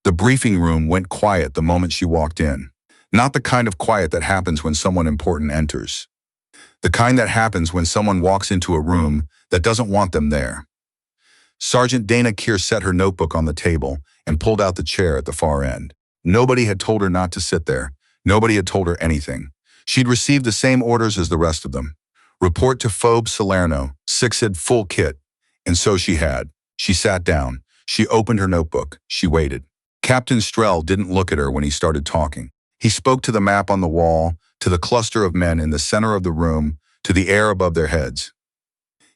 The briefing room went quiet the moment she walked in. Not the kind of quiet that happens when someone important enters. The kind that happens when someone walks into a room that doesn't want them there. Sergeant Dana Keir set her notebook on the table and pulled out the chair at the far end. Nobody had told her not to sit there. Nobody had told her anything. She'd received the same orders as the rest of them. Report to FOB Salerno, 6id full kit. And so she had. She sat down. She opened her notebook. She waited. Captain Strell didn't look at her when he started talking. He spoke to the map on the wall, to the cluster of men in the center of the room, to the air above their heads.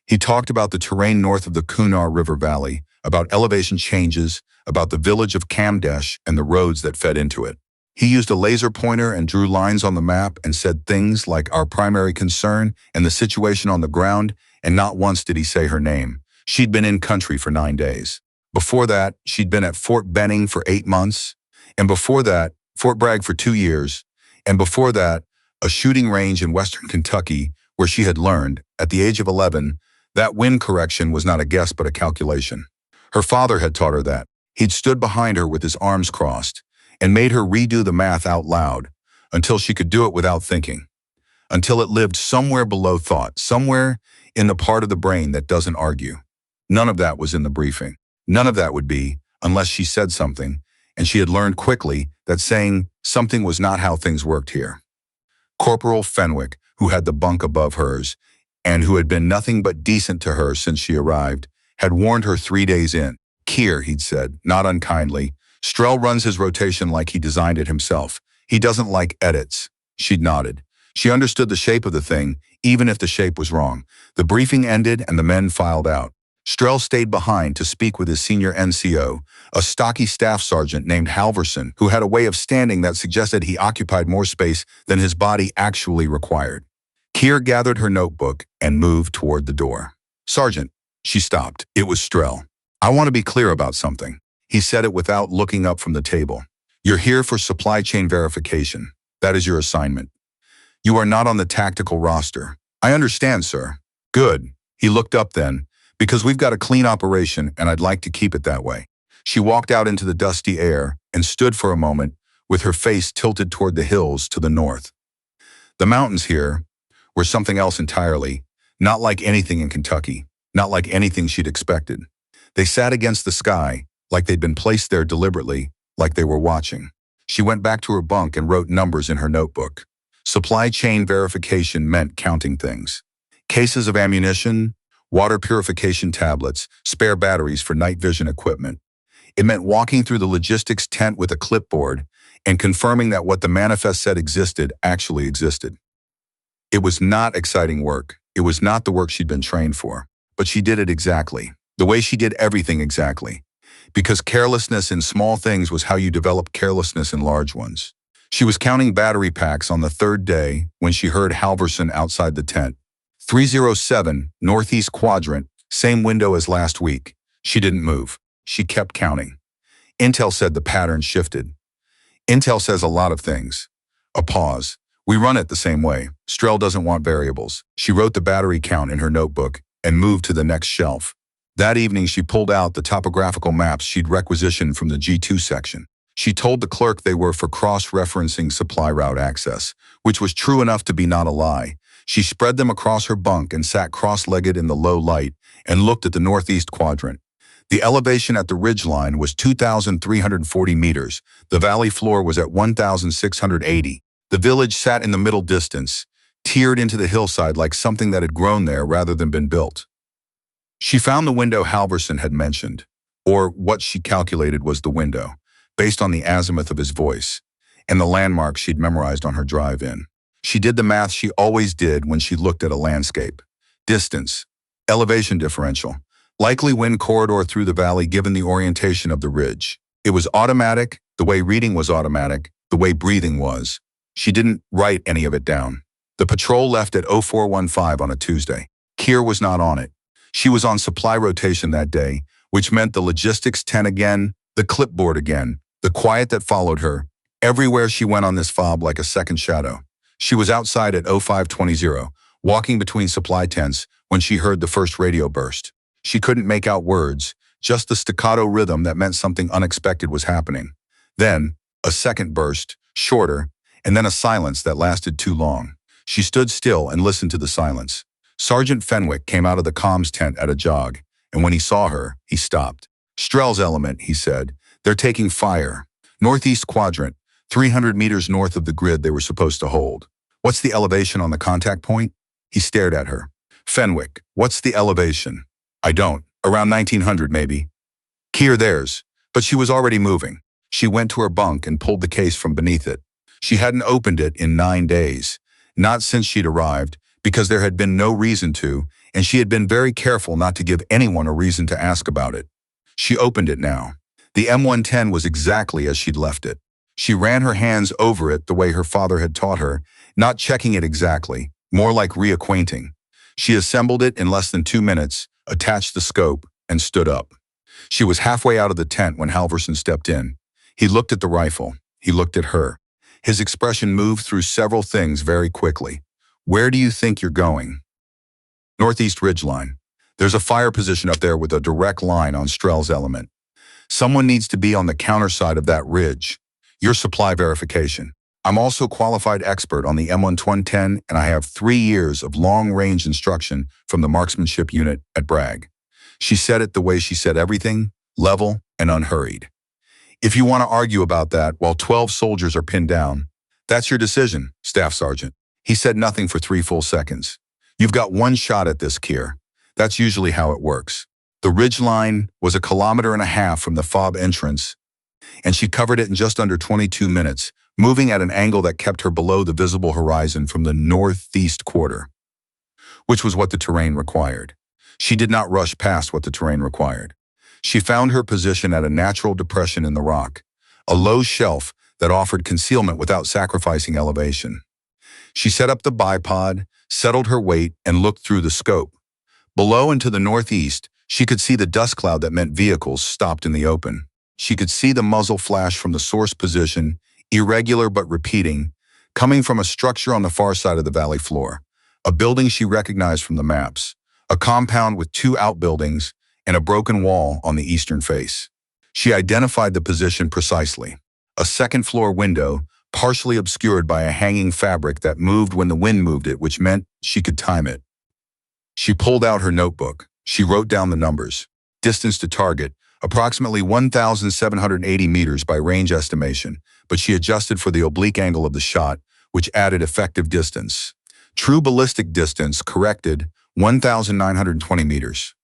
He talked about the terrain north of the Kunar River Valley, about elevation changes, about the village of Kamdesh and the roads that fed into it. He used a laser pointer and drew lines on the map and said things like our primary concern and the situation on the ground, and not once did he say her name. She'd been in country for 9 days. Before that, she'd been at Fort Benning for 8 months, and before that, Fort Bragg for 2 years, and before that, a shooting range in western Kentucky where she had learned, at the age of 11, that wind correction was not a guess but a calculation. Her father had taught her that. He'd stood behind her with his arms crossed and made her redo the math out loud until she could do it without thinking, until it lived somewhere below thought, somewhere in the part of the brain that doesn't argue. None of that was in the briefing. None of that would be, unless she said something, and she had learned quickly that saying something was not how things worked here. Corporal Fenwick, who had the bunk above hers, and who had been nothing but decent to her since she arrived, had warned her 3 days in. Keir, he'd said, not unkindly, Strell runs his rotation like he designed it himself. He doesn't like edits. She'd nodded. She understood the shape of the thing, even if the shape was wrong. The briefing ended and the men filed out. Strell stayed behind to speak with his senior NCO, a stocky staff sergeant named Halvorsen, who had a way of standing that suggested he occupied more space than his body actually required. Keir gathered her notebook and moved toward the door. Sergeant, she stopped. It was Strell. I want to be clear about something. He said it without looking up from the table. You're here for supply chain verification. That is your assignment. You are not on the tactical roster. I understand, sir. Good. He looked up then, because we've got a clean operation and I'd like to keep it that way. She walked out into the dusty air and stood for a moment with her face tilted toward the hills to the north. The mountains here were something else entirely, not like anything in Kentucky, not like anything she'd expected. They sat against the sky, like they'd been placed there deliberately, like they were watching. She went back to her bunk and wrote numbers in her notebook. Supply chain verification meant counting things. Cases of ammunition, water purification tablets, spare batteries for night vision equipment. It meant walking through the logistics tent with a clipboard and confirming that what the manifest said existed actually existed. It was not exciting work. It was not the work she'd been trained for, but she did it exactly, the way she did everything exactly. Because carelessness in small things was how you develop carelessness in large ones. She was counting battery packs on the 3rd day when she heard Halvorsen outside the tent. 307, northeast quadrant, same window as last week. She didn't move. She kept counting. Intel said the pattern shifted. Intel says a lot of things. A pause. We run it the same way. Strell doesn't want variables. She wrote the battery count in her notebook and moved to the next shelf. That evening, she pulled out the topographical maps she'd requisitioned from the G2 section. She told the clerk they were for cross-referencing supply route access, which was true enough to be not a lie. She spread them across her bunk and sat cross-legged in the low light and looked at the northeast quadrant. The elevation at the ridgeline was 2,340 meters. The valley floor was at 1,680. The village sat in the middle distance, tiered into the hillside like something that had grown there rather than been built. She found the window Halvorsen had mentioned, or what she calculated was the window, based on the azimuth of his voice, and the landmarks she'd memorized on her drive in. She did the math she always did when she looked at a landscape. Distance, elevation differential, likely wind corridor through the valley given the orientation of the ridge. It was automatic, the way reading was automatic, the way breathing was. She didn't write any of it down. The patrol left at 0415 on a Tuesday. Keir was not on it. She was on supply rotation that day, which meant the logistics tent again, the clipboard again, the quiet that followed her, everywhere she went on this FOB like a second shadow. She was outside at 0520, walking between supply tents when she heard the first radio burst. She couldn't make out words, just the staccato rhythm that meant something unexpected was happening. Then, a second burst, shorter, and then a silence that lasted too long. She stood still and listened to the silence. Sergeant Fenwick came out of the comms tent at a jog, and when he saw her, he stopped. Strell's element, he said. They're taking fire. Northeast quadrant, 300 meters north of the grid they were supposed to hold. What's the elevation on the contact point? He stared at her. Fenwick, what's the elevation? I don't. Around 1900 maybe. Keir theirs. But she was already moving. She went to her bunk and pulled the case from beneath it. She hadn't opened it in 9 days. Not since she'd arrived, because there had been no reason to, and she had been very careful not to give anyone a reason to ask about it. She opened it now. The M110 was exactly as she'd left it. She ran her hands over it the way her father had taught her, not checking it exactly, more like reacquainting. She assembled it in less than 2 minutes, attached the scope, and stood up. She was halfway out of the tent when Halvorsen stepped in. He looked at the rifle. He looked at her. His expression moved through several things very quickly. Where do you think you're going? Northeast ridgeline. There's a fire position up there with a direct line on Strell's element. Someone needs to be on the counter side of that ridge. Your supply verification. I'm also qualified expert on the M110, and I have 3 years of long-range instruction from the marksmanship unit at Bragg. She said it the way she said everything, level and unhurried. If you want to argue about that while 12 soldiers are pinned down, that's your decision, Staff Sergeant. He said nothing for 3 full seconds. You've got 1 shot at this, Keir. That's usually how it works. The ridge line was 1.5 kilometers from the FOB entrance, and she covered it in just under 22 minutes, moving at an angle that kept her below the visible horizon from the northeast quarter, which was what the terrain required. She did not rush past what the terrain required. She found her position at a natural depression in the rock, a low shelf that offered concealment without sacrificing elevation. She set up the bipod, settled her weight, and looked through the scope. Below and to the northeast, she could see the dust cloud that meant vehicles stopped in the open. She could see the muzzle flash from the source position, irregular but repeating, coming from a structure on the far side of the valley floor, a building she recognized from the maps, a compound with 2 outbuildings and a broken wall on the eastern face. She identified the position precisely. A second-floor window, partially obscured by a hanging fabric that moved when the wind moved it, which meant she could time it. She pulled out her notebook. She wrote down the numbers. Distance to target, approximately 1,780 meters by range estimation, but she adjusted for the oblique angle of the shot, which added effective distance. True ballistic distance corrected 1,920 meters.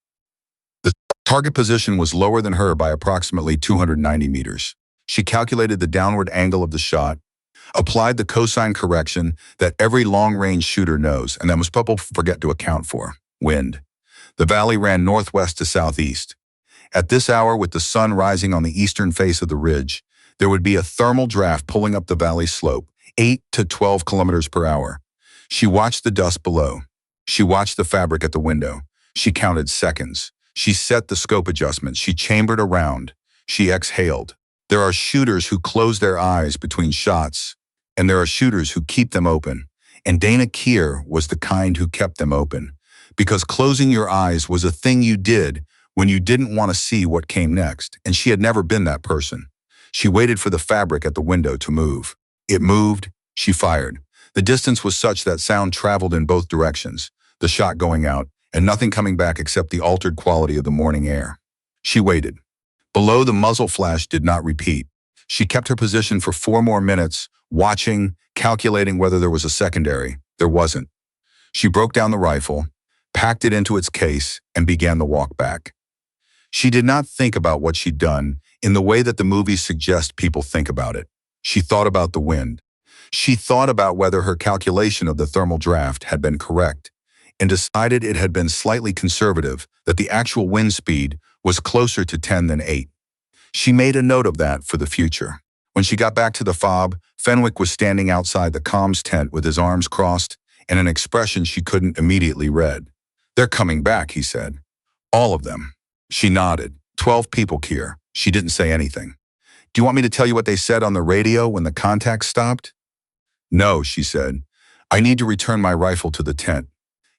The target position was lower than her by approximately 290 meters. She calculated the downward angle of the shot, applied the cosine correction that every long-range shooter knows, and that most people forget to account for: wind. The valley ran northwest to southeast. At this hour, with the sun rising on the eastern face of the ridge, there would be a thermal draft pulling up the valley slope, 8 to 12 kilometers per hour. She watched the dust below. She watched the fabric at the window. She counted seconds. She set the scope adjustment. She chambered around. She exhaled. There are shooters who close their eyes between shots, and there are shooters who keep them open. And Dana Keir was the kind who kept them open, because closing your eyes was a thing you did when you didn't want to see what came next, and she had never been that person. She waited for the fabric at the window to move. It moved. She fired. The distance was such that sound traveled in both directions, the shot going out, and nothing coming back except the altered quality of the morning air. She waited. Below, the muzzle flash did not repeat. She kept her position for 4 more minutes, watching, calculating whether there was a secondary. There wasn't. She broke down the rifle, packed it into its case, and began the walk back. She did not think about what she'd done in the way that the movies suggest people think about it. She thought about the wind. She thought about whether her calculation of the thermal draft had been correct, and decided it had been slightly conservative, that the actual wind speed was closer to 10 than 8. She made a note of that for the future. When she got back to the FOB, Fenwick was standing outside the comms tent with his arms crossed and an expression she couldn't immediately read. "They're coming back," he said. "All of them." She nodded. 12 people, Keir. She didn't say anything. "Do you want me to tell you what they said on the radio when the contact stopped?" "No," she said. "I need to return my rifle to the tent."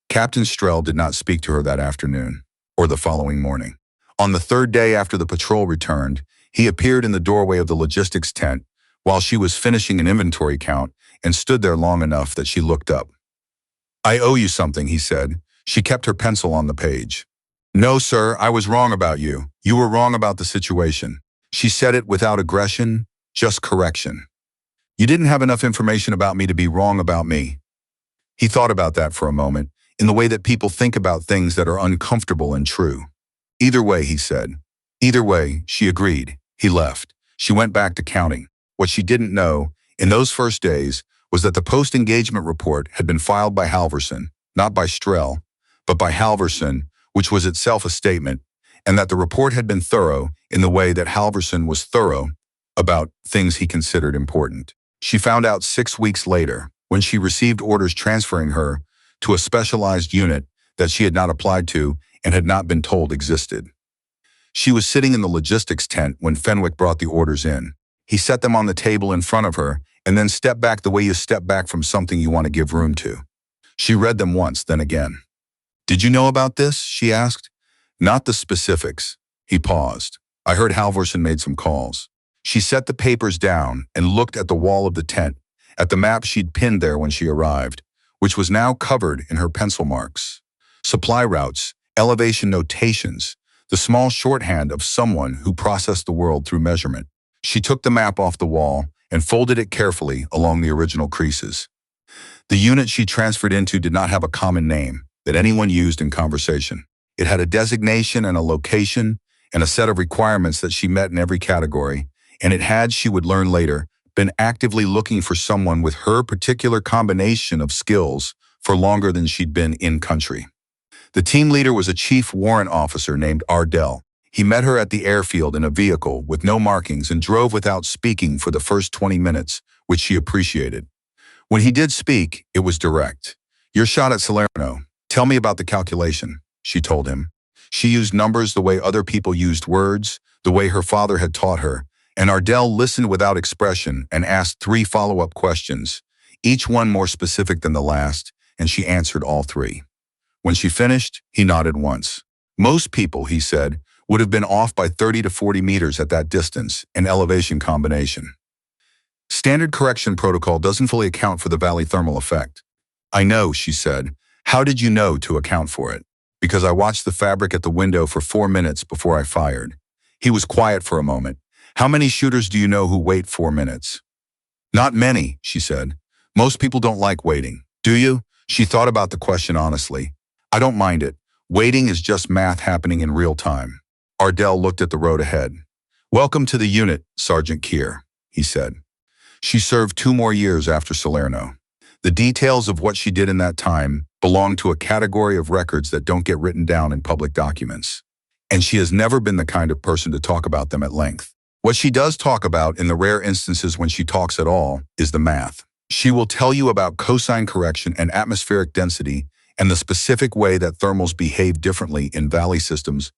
Captain Strell did not speak to her that afternoon, or the following morning. On the 3rd day after the patrol returned, He appeared in the doorway of the logistics tent while she was finishing an inventory count and stood there long enough that she looked up. "I owe you something," he said. She kept her pencil on the page. "No, sir, I was wrong about you. You were wrong about the situation." She said it without aggression, just correction. "You didn't have enough information about me to be wrong about me." He thought about that for a moment, in the way that people think about things that are uncomfortable and true. "Either way," he said. "Either way," she agreed. He left. She went back to counting. What she didn't know, in those first days, was that the post-engagement report had been filed by Halvorsen, not by Strell, but by Halvorsen, which was itself a statement, and that the report had been thorough in the way that Halvorsen was thorough about things he considered important. She found out 6 weeks later, when she received orders transferring her to a specialized unit that she had not applied to and had not been told existed. She was sitting in the logistics tent when Fenwick brought the orders in. He set them on the table in front of her and then stepped back the way you step back from something you want to give room to. She read them once, then again. "Did you know about this?" she asked. "Not the specifics." He paused. "I heard Halvorsen made some calls." She set the papers down and looked at the wall of the tent, at the map she'd pinned there when she arrived, which was now covered in her pencil marks. Supply routes, elevation notations, the small shorthand of someone who processed the world through measurement. She took the map off the wall and folded it carefully along the original creases. The unit she transferred into did not have a common name that anyone used in conversation. It had a designation and a location and a set of requirements that she met in every category, and it had, she would learn later, been actively looking for someone with her particular combination of skills for longer than she'd been in country. The team leader was a chief warrant officer named Ardell. He met her at the airfield in a vehicle with no markings and drove without speaking for the first 20 minutes, which she appreciated. When he did speak, it was direct. "Your shot at Salerno. Tell me about the calculation," she told him. She used numbers the way other people used words, the way her father had taught her, and Ardell listened without expression and asked 3 follow-up questions, each one more specific than the last, and she answered all 3. When she finished, he nodded once. "Most people," he said, "would have been off by 30 to 40 meters at that distance and elevation combination. Standard correction protocol doesn't fully account for the valley thermal effect." "I know," she said. "How did you know to account for it?" "Because I watched the fabric at the window for 4 minutes before I fired." He was quiet for a moment. "How many shooters do you know who wait 4 minutes?" "Not many," she said. "Most people don't like waiting. Do you?" She thought about the question honestly. "I don't mind it. Waiting is just math happening in real time." Ardell looked at the road ahead. "Welcome to the unit, Sergeant Keir," he said. She served 2 more years after Salerno. The details of what she did in that time belong to a category of records that don't get written down in public documents. And she has never been the kind of person to talk about them at length. What she does talk about, in the rare instances when she talks at all, is the math. She will tell you about cosine correction and atmospheric density and the specific way that thermals behave differently in valley systems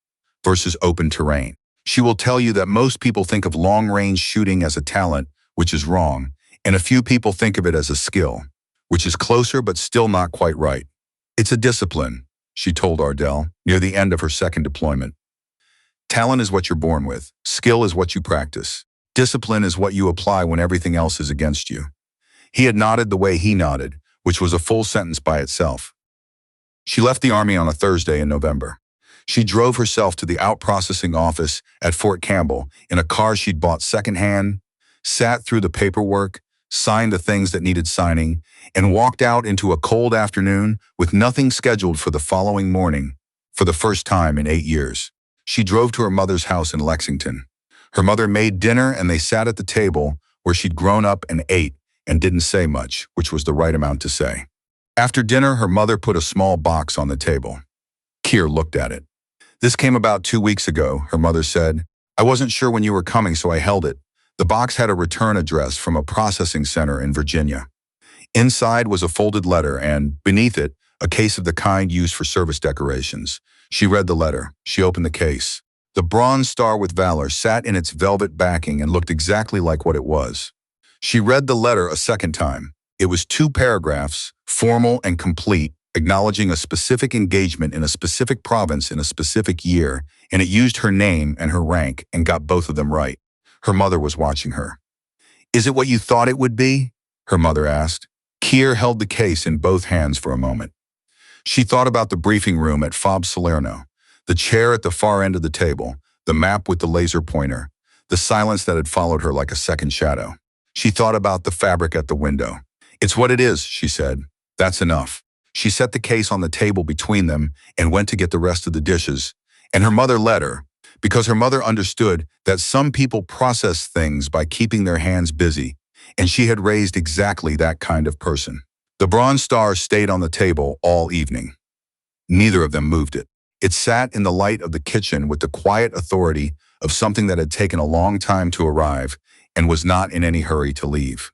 versus open terrain. She will tell you that most people think of long-range shooting as a talent, which is wrong, and a few people think of it as a skill, which is closer but still not quite right. "It's a discipline," she told Ardell near the end of her second deployment. "Talent is what you're born with. Skill is what you practice. Discipline is what you apply when everything else is against you." He had nodded the way he nodded, which was a full sentence by itself. She left the Army on a Thursday in November. She drove herself to the out-processing office at Fort Campbell in a car she'd bought secondhand, sat through the paperwork, signed the things that needed signing, and walked out into a cold afternoon with nothing scheduled for the following morning for the first time in 8 years. She drove to her mother's house in Lexington. Her mother made dinner and they sat at the table where she'd grown up and ate and didn't say much, which was the right amount to say. After dinner, her mother put a small box on the table. Keir looked at it. "This came about 2 weeks ago," her mother said. "I wasn't sure when you were coming, so I held it." The box had a return address from a processing center in Virginia. Inside was a folded letter and, beneath it, a case of the kind used for service decorations. She read the letter. She opened the case. The bronze star with valor sat in its velvet backing and looked exactly like what it was. She read the letter a second time. It was 2 paragraphs, formal and complete, acknowledging a specific engagement in a specific province in a specific year, and it used her name and her rank and got both of them right. Her mother was watching her. Is it what you thought it would be? Her mother asked. Keir held the case in both hands for a moment. She thought about the briefing room at FOB Salerno, the chair at the far end of the table, the map with the laser pointer, the silence that had followed her like a second shadow. She thought about the fabric at the window. It's what it is, she said. That's enough. She set the case on the table between them and went to get the rest of the dishes. And her mother led her, because her mother understood that some people process things by keeping their hands busy, and she had raised exactly that kind of person. The Bronze Star stayed on the table all evening. Neither of them moved it. It sat in the light of the kitchen with the quiet authority of something that had taken a long time to arrive and was not in any hurry to leave.